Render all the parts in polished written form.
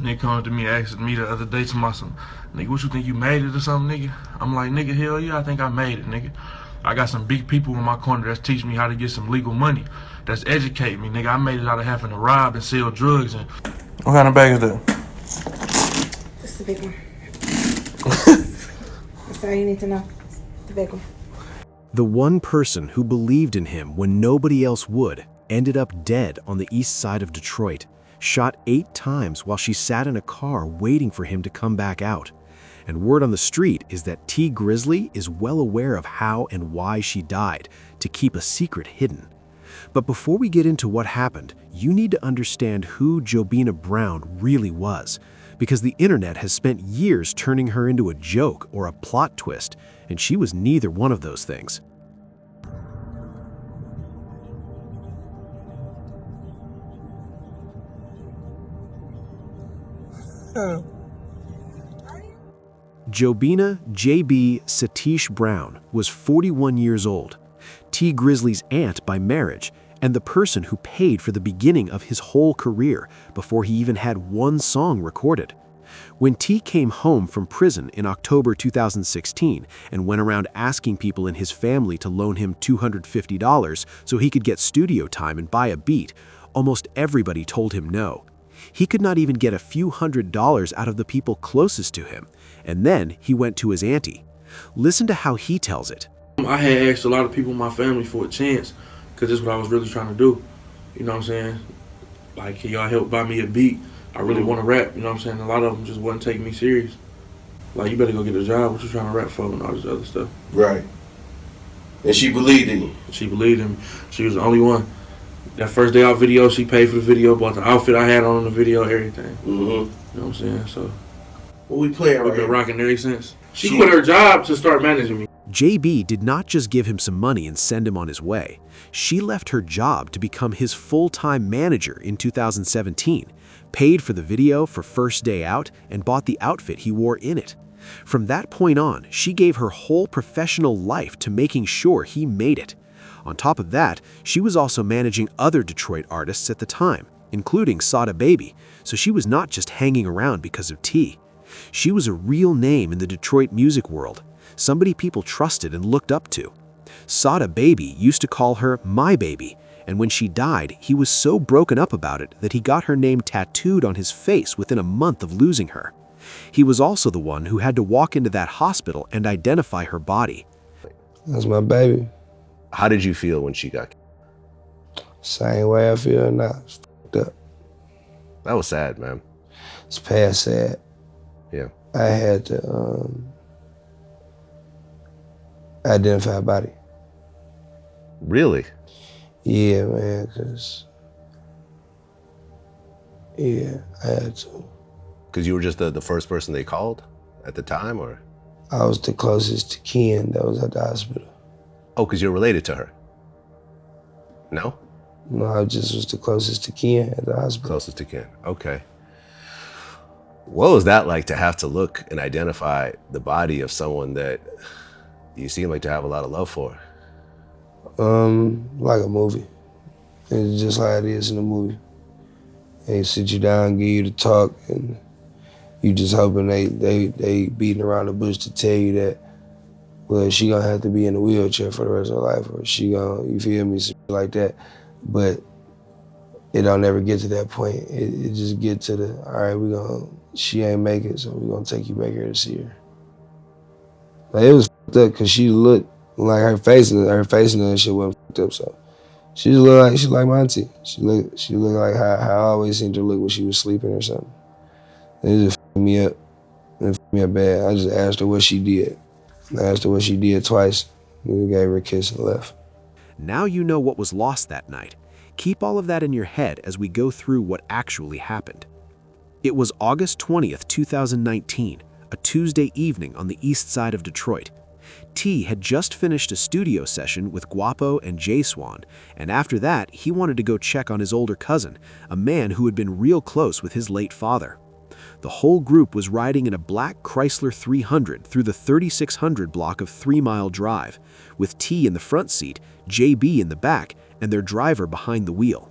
Nigga come up to me asking me the other day to myself, nigga, what you think you made it or something, nigga? I'm like, nigga, hell yeah, I think I made it, nigga. I got some big people in my corner that's teaching me how to get some legal money. That's educating me, nigga. I made it out of having to rob and sell drugs. And what kind of bag is that? It's the big one. That's all you need to know. It's the big one. The one person who believed in him when nobody else would ended up dead on the east side of Detroit, shot 8 times while she sat in a car waiting for him to come back out. And word on the street is that T. Grizzly is well aware of how and why she died, to keep a secret hidden. But before we get into what happened, you need to understand who Jobina Brown really was, because the internet has spent years turning her into a joke or a plot twist, and she was neither one of those things. Jobina J.B. Satish Brown was 41 years old, T. Grizzly's aunt by marriage, and the person who paid for the beginning of his whole career before he even had one song recorded. When T came home from prison in October 2016 and went around asking people in his family to loan him $250 so he could get studio time and buy a beat, almost everybody told him no. He could not even get a few $100s out of the people closest to him, and then he went to his auntie. Listen to how he tells it. I had asked a lot of people in my family for a chance, because this is what I was really trying to do. You know what I'm saying? Like, can y'all help buy me a beat? I really want to rap, you know what I'm saying? A lot of them just wasn't taking me serious. Like, you better go get a job, what you trying to rap for, and all this other stuff. Right. And she believed in you. She believed in me. She was the only one. That first day out video, she paid for the video, bought the outfit I had on in the video, everything. You know what I'm saying? So, what we playing right we've been here? rocking ever since. She quit her job to start managing me. JB did not just give him some money and send him on his way. She left her job to become his full-time manager in 2017, paid for the video for first day out, and bought the outfit he wore in it. From that point on, she gave her whole professional life to making sure he made it. On top of that, she was also managing other Detroit artists at the time, including Sada Baby, so she was not just hanging around because of T. She was a real name in the Detroit music world, somebody people trusted and looked up to. Sada Baby used to call her My Baby, and when she died, he was so broken up about it that he got her name tattooed on his face within a month of losing her. He was also the one who had to walk into that hospital and identify her body. That's my baby. How did you feel when she got killed? Same way I feel now. It's fucked up. That was sad, man. It's past sad. Yeah. I had to identify a body. Really? Yeah, man, because, yeah, I had to. Because you were just the first person they called at the time, or? I was the closest to kin that was at the hospital. Oh, because you're related to her? No? No, I just was the closest to kin at the hospital. Closest to kin, okay. What was that like to have to look and identify the body of someone that you seem like to have a lot of love for? Like a movie. It's just like it is in a movie. They sit you down, give you the talk, and you just hoping they beating around the bush to tell you that, well, she gonna have to be in a wheelchair for the rest of her life, or she gonna, you feel me, something like that. But it don't ever get to that point. It just get to the, all right, she ain't make it, so we gonna take you back here to see her. Like, it was fucked up because she looked like her face and that shit wasn't fucked up, so. She looked like my auntie. She looked like how I always seemed to look when she was sleeping or something. It just fucked me up. It fucked me up bad. I just asked her what she did. I asked her what she did twice. We gave her a kiss and left. Now you know what was lost that night. Keep all of that in your head as we go through what actually happened. It was August 20th, 2019, a Tuesday evening on the east side of Detroit. T had just finished a studio session with Guapo and J Swan, and after that, he wanted to go check on his older cousin, a man who had been real close with his late father. The whole group was riding in a black Chrysler 300 through the 3600 block of 3 Mile Drive, with T in the front seat, JB in the back, and their driver behind the wheel.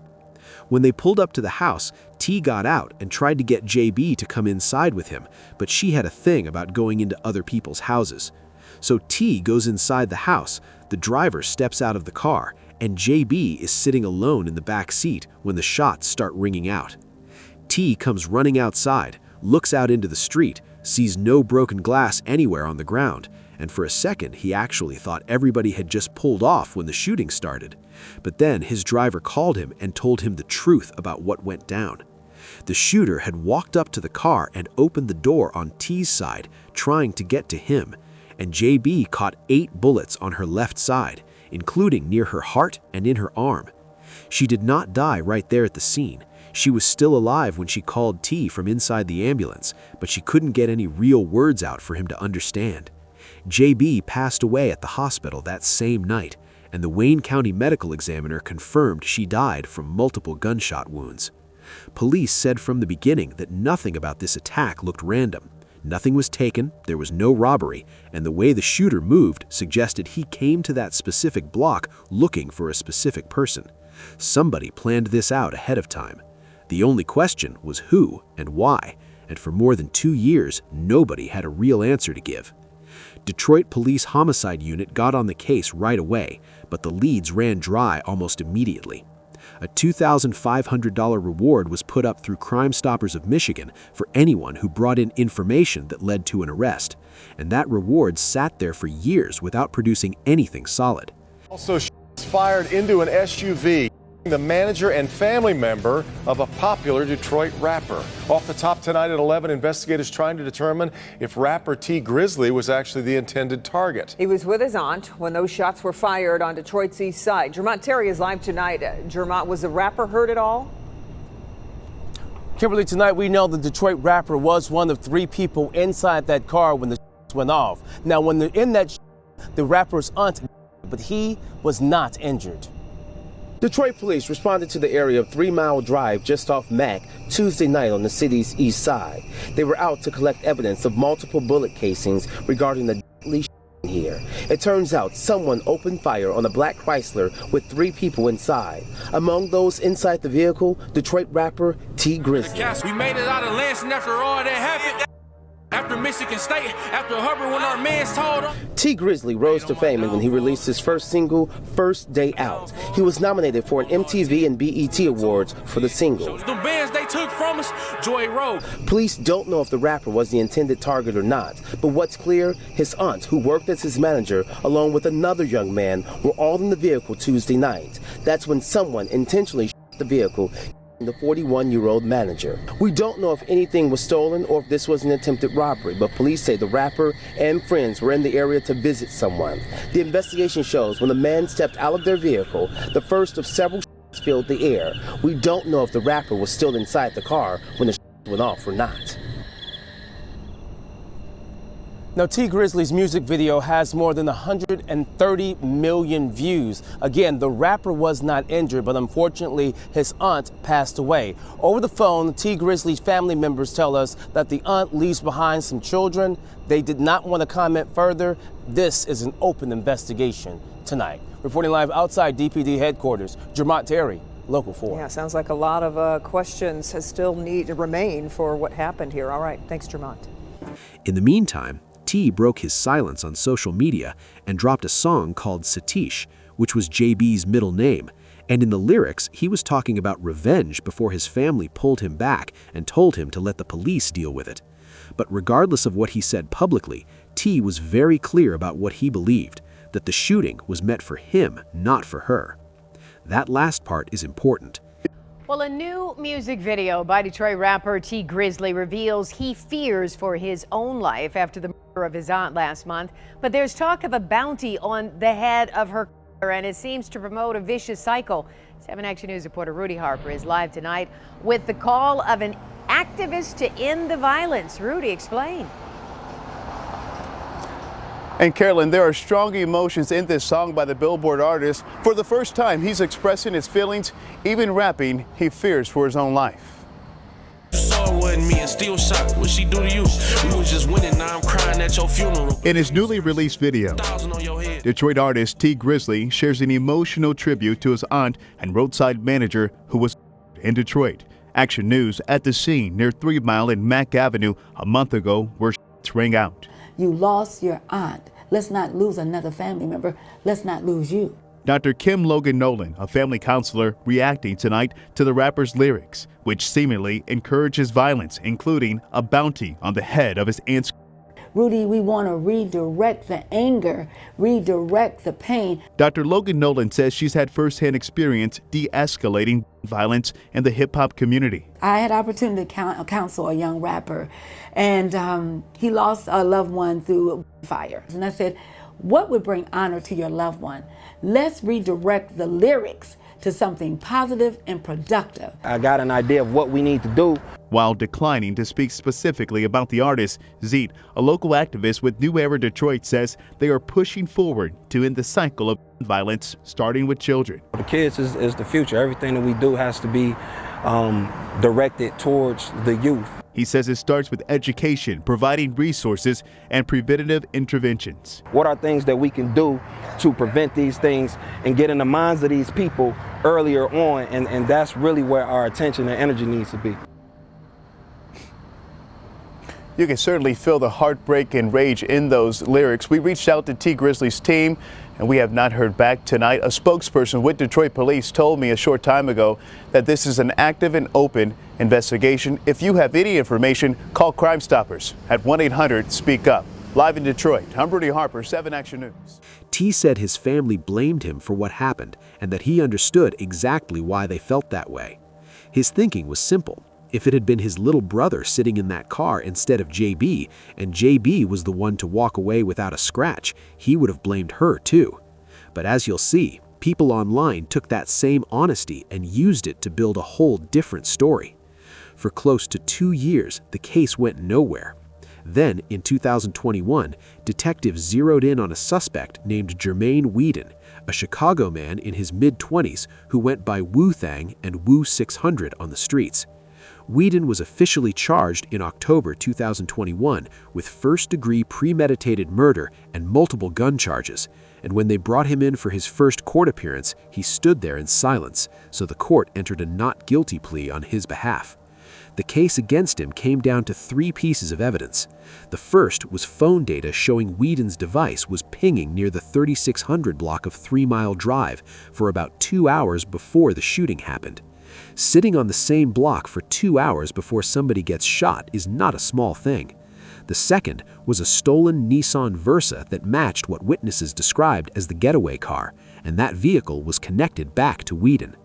When they pulled up to the house, T got out and tried to get JB to come inside with him, but she had a thing about going into other people's houses. So T goes inside the house, the driver steps out of the car, and JB is sitting alone in the back seat when the shots start ringing out. T comes running outside, looks out into the street, sees no broken glass anywhere on the ground, and for a second he actually thought everybody had just pulled off when the shooting started. But then his driver called him and told him the truth about what went down. The shooter had walked up to the car and opened the door on T's side, trying to get to him, and JB caught 8 bullets on her left side, including near her heart and in her arm. She did not die right there at the scene. She was still alive when she called T from inside the ambulance, but she couldn't get any real words out for him to understand. JB passed away at the hospital that same night, and the Wayne County medical examiner confirmed she died from multiple gunshot wounds. Police said from the beginning that nothing about this attack looked random. Nothing was taken, there was no robbery, and the way the shooter moved suggested he came to that specific block looking for a specific person. Somebody planned this out ahead of time. The only question was who and why, and for more than 2 years, nobody had a real answer to give. Detroit Police Homicide Unit got on the case right away, but the leads ran dry almost immediately. A $2,500 reward was put up through Crime Stoppers of Michigan for anyone who brought in information that led to an arrest, and that reward sat there for years without producing anything solid. Also fired into an SUV. The manager and family member of a popular Detroit rapper. Off the top tonight at 11, investigators trying to determine if rapper T Grizzly was actually the intended target. He was with his aunt when those shots were fired on Detroit's east side. Jermont Terry is live tonight. Jermont, was the rapper hurt at all? Kimberly, tonight we know the Detroit rapper was one of 3 people inside that car when the shots went off. Now, when they're in that, the rapper's aunt, but he was not injured. Detroit police responded to the area of 3 Mile Drive just off Mack Tuesday night on the city's east side. They were out to collect evidence of multiple bullet casings regarding the deadly shooting here. It turns out someone opened fire on a black Chrysler with 3 people inside. Among those inside the vehicle, Detroit rapper T Grizzly. We made it out of Lansing after all that happened. After Michigan State, after Hubbard, when our mans told him. T Grizzly rose to fame when he released his first single, First Day Out. He was nominated for an MTV and BET Awards for the single. The bands they took from us, Joy Road. Police don't know if the rapper was the intended target or not, but what's clear, his aunt, who worked as his manager, along with another young man, were all in the vehicle Tuesday night. That's when someone intentionally shot the vehicle, the 41-year-old manager. We don't know if anything was stolen or if this was an attempted robbery, but police say the rapper and friends were in the area to visit someone. The investigation shows when the man stepped out of their vehicle, the first of several shots filled the air. We don't know if the rapper was still inside the car when the shots went off or not. Now, T Grizzly's music video has more than 130 million views. Again, the rapper was not injured, but unfortunately, his aunt passed away. Over the phone, T Grizzly's family members tell us that the aunt leaves behind some children. They did not want to comment further. This is an open investigation tonight. Reporting live outside DPD headquarters, Jermont Terry, Local 4. Yeah, sounds like a lot of questions still need to remain for what happened here. All right, thanks, Jermont. In the meantime, T broke his silence on social media and dropped a song called Satish, which was JB's middle name. And in the lyrics, he was talking about revenge before his family pulled him back and told him to let the police deal with it. But regardless of what he said publicly, T was very clear about what he believed, that the shooting was meant for him, not for her. That last part is important. Well, a new music video by Detroit rapper T Grizzly reveals he fears for his own life after the murder of his aunt last month. But there's talk of a bounty on the head of her killer, and it seems to promote a vicious cycle. 7 Action News reporter Rudy Harper is live tonight with the call of an activist to end the violence. Rudy, explain. And Carolyn, there are strong emotions in this song by the Billboard artist. For the first time, he's expressing his feelings, even rapping he fears for his own life. Wasn't me and still shot. What she do to you? We was just winning. Now I'm crying at your funeral. In his newly released video, Detroit artist T Grizzly shares an emotional tribute to his aunt and roadside manager who was in Detroit. Action News at the scene near 3 Mile and Mack Avenue a month ago where shots rang out. You lost your aunt. Let's not lose another family member. Let's not lose you. Dr. Kim Logan Nolan, a family counselor, reacting tonight to the rapper's lyrics, which seemingly encourages violence, including a bounty on the head of his aunt's. Rudy, we want to redirect the anger, redirect the pain. Dr. Logan Nolan says she's had firsthand experience de-escalating violence in the hip-hop community. I had opportunity to counsel a young rapper, and he lost a loved one through fire. And I said, what would bring honor to your loved one? Let's redirect the lyrics to something positive and productive. I got an idea of what we need to do. While declining to speak specifically about the artist, Zeet, a local activist with New Era Detroit, says they are pushing forward to end the cycle of violence, starting with children. The kids is the future. Everything that we do has to be directed towards the youth. He says it starts with education, providing resources and preventative interventions. What are things that we can do to prevent these things and get in the minds of these people earlier on? And that's really where our attention and energy needs to be. You can certainly feel the heartbreak and rage in those lyrics. We reached out to T Grizzly's team, and we have not heard back tonight. A spokesperson with Detroit Police told me a short time ago that this is an active and open investigation. If you have any information, call Crime Stoppers at 1-800-SPEAK-UP. Live in Detroit, I'm Rudy Harper, 7 Action News. T said his family blamed him for what happened and that he understood exactly why they felt that way. His thinking was simple. If it had been his little brother sitting in that car instead of JB, and JB was the one to walk away without a scratch, he would have blamed her too. But as you'll see, people online took that same honesty and used it to build a whole different story. For close to 2 years, the case went nowhere. Then, in 2021, detectives zeroed in on a suspect named Jermaine Whedon, a Chicago man in his mid-20s who went by Wu Thang and Wu 600 on the streets. Whedon was officially charged in October 2021 with first-degree premeditated murder and multiple gun charges, and when they brought him in for his first court appearance, he stood there in silence, so the court entered a not guilty plea on his behalf. The case against him came down to 3 pieces of evidence. The first was phone data showing Whedon's device was pinging near the 3600 block of 3 Mile Drive for about 2 hours before the shooting happened. Sitting on the same block for 2 hours before somebody gets shot is not a small thing. The second was a stolen Nissan Versa that matched what witnesses described as the getaway car, and that vehicle was connected back to Whedon.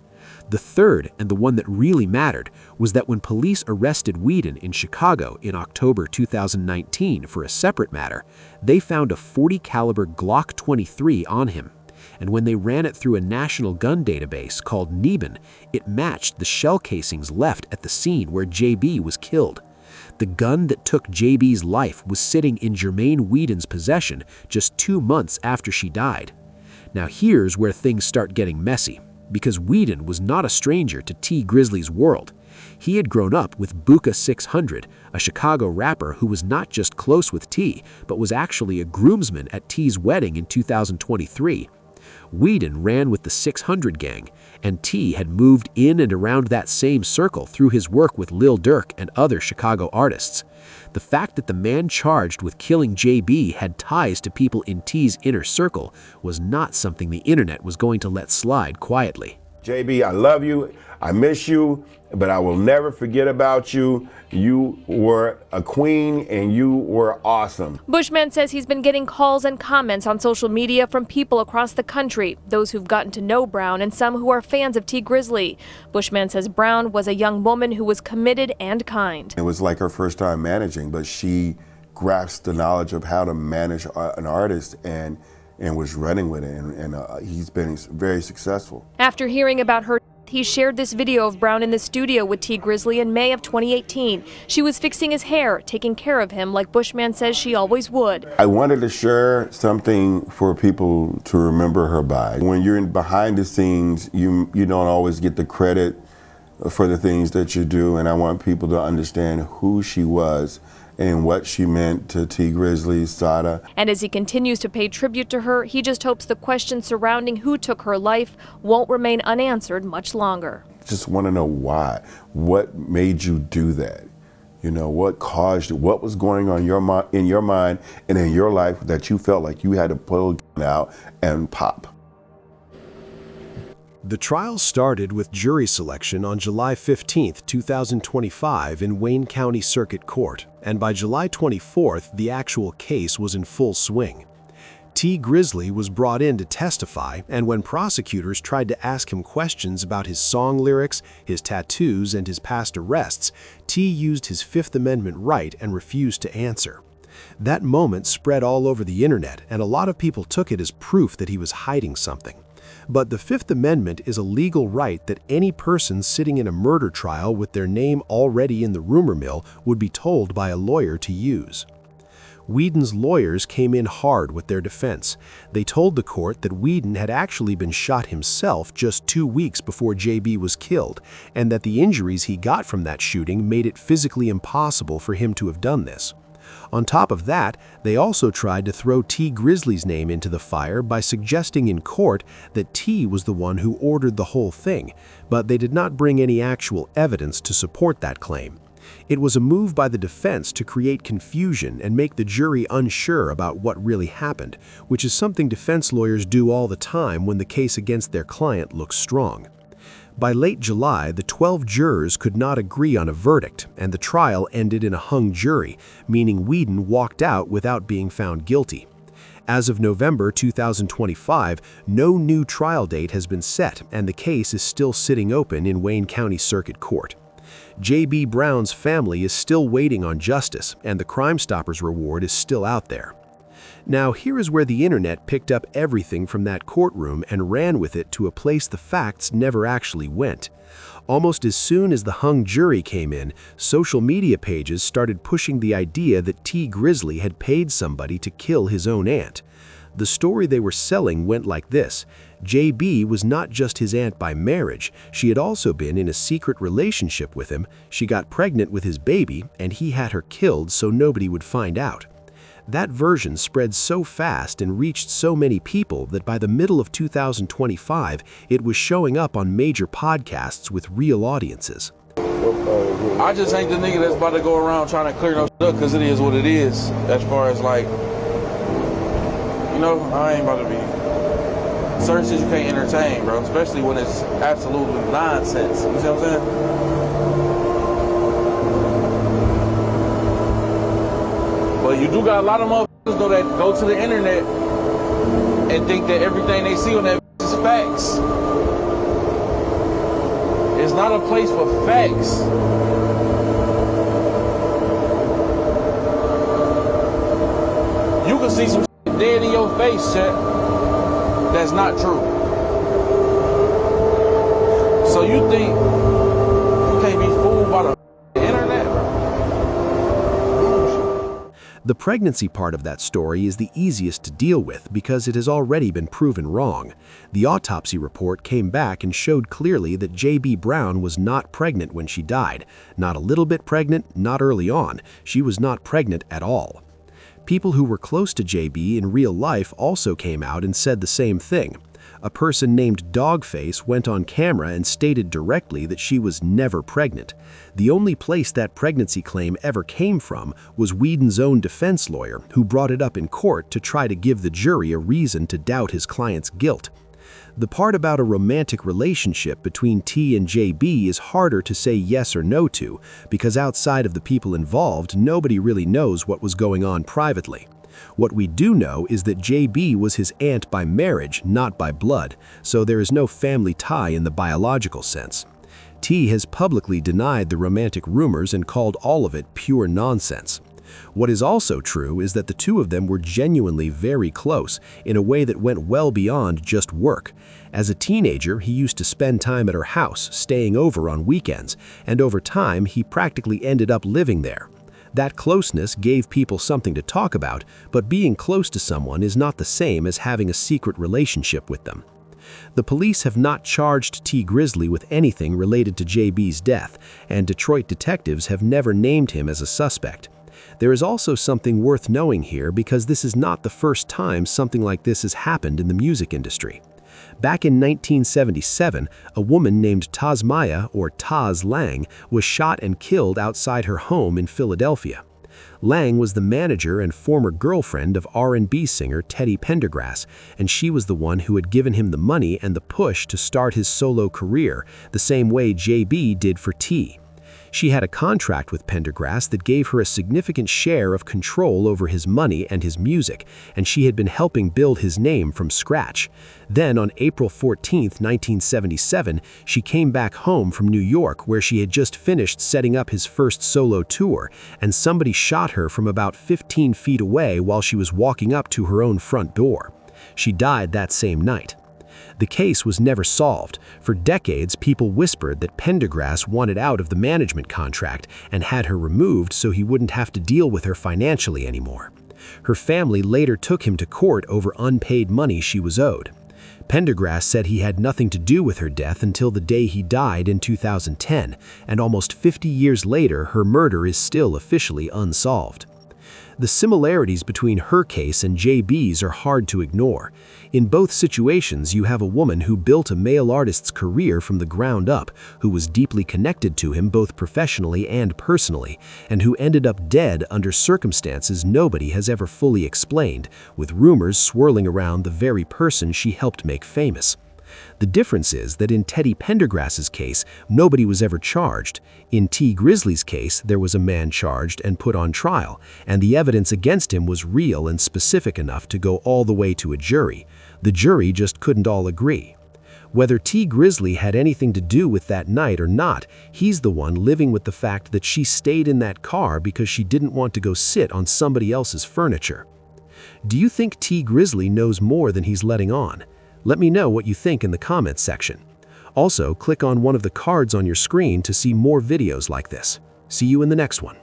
The third, and the one that really mattered, was that when police arrested Whedon in Chicago in October 2019 for a separate matter, they found a .40 caliber Glock 23 on him. And when they ran it through a national gun database called NEBAN, it matched the shell casings left at the scene where JB was killed. The gun that took JB's life was sitting in Jermaine Whedon's possession just 2 months after she died. Now here's where things start getting messy, because Whedon was not a stranger to T Grizzly's world. He had grown up with Buka 600, a Chicago rapper who was not just close with T, but was actually a groomsman at T's wedding in 2023. Whedon ran with the 600 gang, and T had moved in and around that same circle through his work with Lil Durk and other Chicago artists. The fact that the man charged with killing JB had ties to people in T's inner circle was not something the internet was going to let slide quietly. JB, I love you, I miss you, but I will never forget about you. You were a queen and you were awesome. Bushman says he's been getting calls and comments on social media from people across the country, those who've gotten to know Brown and some who are fans of T Grizzly. Bushman says Brown was a young woman who was committed and kind. It was like her first time managing, but she grasped the knowledge of how to manage an artist and was running with it, and he's been very successful. After hearing about her, he shared this video of Brown in the studio with T Grizzly in May of 2018. She was fixing his hair, taking care of him like Bushman says she always would. I wanted to share something for people to remember her by. When you're behind the scenes, you don't always get the credit for the things that you do, and I want people to understand who she was and what she meant to T Grizzly, Sada. And as he continues to pay tribute to her, he just hopes the questions surrounding who took her life won't remain unanswered much longer. just want to know why. What made you do that? You know, what caused it? What was going on in your mind and in your life that you felt like you had to pull a gun out and pop? The trial started with jury selection on July 15, 2025 in Wayne County Circuit Court, and by July 24th, the actual case was in full swing. T. Grizzly was brought in to testify, and when prosecutors tried to ask him questions about his song lyrics, his tattoos, and his past arrests, T. used his Fifth Amendment right and refused to answer. That moment spread all over the internet, and a lot of people took it as proof that he was hiding something. But the Fifth Amendment is a legal right that any person sitting in a murder trial with their name already in the rumor mill would be told by a lawyer to use. Whedon's lawyers came in hard with their defense. They told the court that Whedon had actually been shot himself just 2 weeks before JB was killed, and that the injuries he got from that shooting made it physically impossible for him to have done this. On top of that, they also tried to throw T. Grizzly's name into the fire by suggesting in court that T. was the one who ordered the whole thing, but they did not bring any actual evidence to support that claim. It was a move by the defense to create confusion and make the jury unsure about what really happened, which is something defense lawyers do all the time when the case against their client looks strong. By late July, the 12 jurors could not agree on a verdict, and the trial ended in a hung jury, meaning Whedon walked out without being found guilty. As of November 2025, no new trial date has been set, and the case is still sitting open in Wayne County Circuit Court. J.B. Brown's family is still waiting on justice, and the Crime Stoppers reward is still out there. Now, here is where the internet picked up everything from that courtroom and ran with it to a place the facts never actually went. Almost as soon as the hung jury came in, social media pages started pushing the idea that T. Grizzly had paid somebody to kill his own aunt. The story they were selling went like this. JB was not just his aunt by marriage, she had also been in a secret relationship with him, she got pregnant with his baby, and he had her killed so nobody would find out. That version spread so fast and reached so many people that by the middle of 2025, it was showing up on major podcasts with real audiences. I just ain't the nigga that's about to go around trying to clear no shit up because it is what it is. As far as like, you know, I ain't about to be. Certain shit you can't entertain, bro, especially when it's absolutely nonsense. You see what I'm saying? But you do got a lot of motherfuckers though that go to the internet and think that everything they see on that is facts. It's not a place for facts. You can see some shit dead in your face, chat. That's not true. So you think you can't be fooled by the internet? The pregnancy part of that story is the easiest to deal with because it has already been proven wrong. The autopsy report came back and showed clearly that J.B. Brown was not pregnant when she died. Not a little bit pregnant, not early on. She was not pregnant at all. People who were close to JB in real life also came out and said the same thing. A person named Dogface went on camera and stated directly that she was never pregnant. The only place that pregnancy claim ever came from was Whedon's own defense lawyer, who brought it up in court to try to give the jury a reason to doubt his client's guilt. The part about a romantic relationship between T and JB is harder to say yes or no to, because outside of the people involved, nobody really knows what was going on privately. What we do know is that JB was his aunt by marriage, not by blood, so there is no family tie in the biological sense. T has publicly denied the romantic rumors and called all of it pure nonsense. What is also true is that the two of them were genuinely very close, in a way that went well beyond just work. As a teenager, he used to spend time at her house, staying over on weekends, and over time, he practically ended up living there. That closeness gave people something to talk about, but being close to someone is not the same as having a secret relationship with them. The police have not charged T. Grizzly with anything related to JB's death, and Detroit detectives have never named him as a suspect. There is also something worth knowing here because this is not the first time something like this has happened in the music industry. Back in 1977, a woman named Tasmaya, or Taz Lang, was shot and killed outside her home in Philadelphia. Lang was the manager and former girlfriend of R&B singer Teddy Pendergrass, and she was the one who had given him the money and the push to start his solo career, the same way JB did for T. She had a contract with Pendergrass that gave her a significant share of control over his money and his music, and she had been helping build his name from scratch. Then, on April 14, 1977, she came back home from New York, where she had just finished setting up his first solo tour, and somebody shot her from about 15 feet away while she was walking up to her own front door. She died that same night. The case was never solved. For decades, people whispered that Pendergrass wanted out of the management contract and had her removed so he wouldn't have to deal with her financially anymore. Her family later took him to court over unpaid money she was owed. Pendergrass said he had nothing to do with her death until the day he died in 2010, and almost 50 years later, her murder is still officially unsolved. The similarities between her case and JB's are hard to ignore. In both situations, you have a woman who built a male artist's career from the ground up, who was deeply connected to him both professionally and personally, and who ended up dead under circumstances nobody has ever fully explained, with rumors swirling around the very person she helped make famous. The difference is that in Teddy Pendergrass's case, nobody was ever charged. In T. Grizzly's case, there was a man charged and put on trial, and the evidence against him was real and specific enough to go all the way to a jury. The jury just couldn't all agree. Whether T. Grizzly had anything to do with that night or not, he's the one living with the fact that she stayed in that car because she didn't want to go sit on somebody else's furniture. Do you think T. Grizzly knows more than he's letting on? Let me know what you think in the comments section. Also, click on one of the cards on your screen to see more videos like this. See you in the next one.